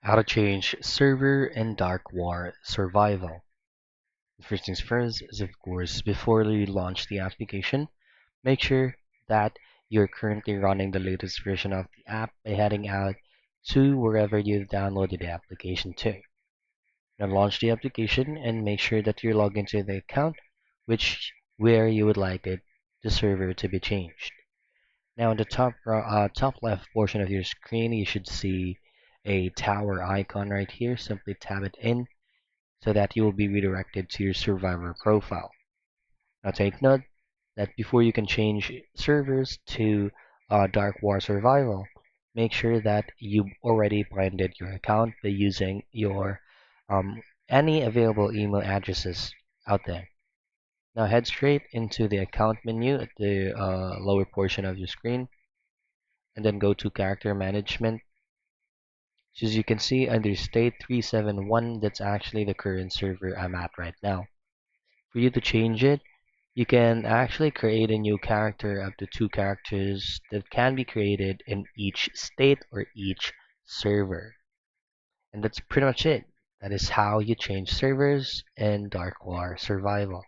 How to change server in Dark War Survival. First things first is, of course, before you launch the application, make sure that you're currently running the latest version of the app by heading out to wherever you've downloaded the application to. Now launch the application and make sure that you're logged into the account where you would like the server to be changed. Now in the top left portion of your screen, you should see a tower icon right here. Simply tap it in so that you will be redirected to your survivor profile. Now take note that before you can change servers to Dark War Survival, make sure that you already binded your account by using your any available email addresses out there. Now head straight into the account menu at the lower portion of your screen and then go to character management. So as you can see under state 371, that's actually the current server I'm at right now. For you to change it, you can actually create a new character up to 2 characters that can be created in each state or each server. And that's pretty much it. That is how you change servers in Dark War Survival.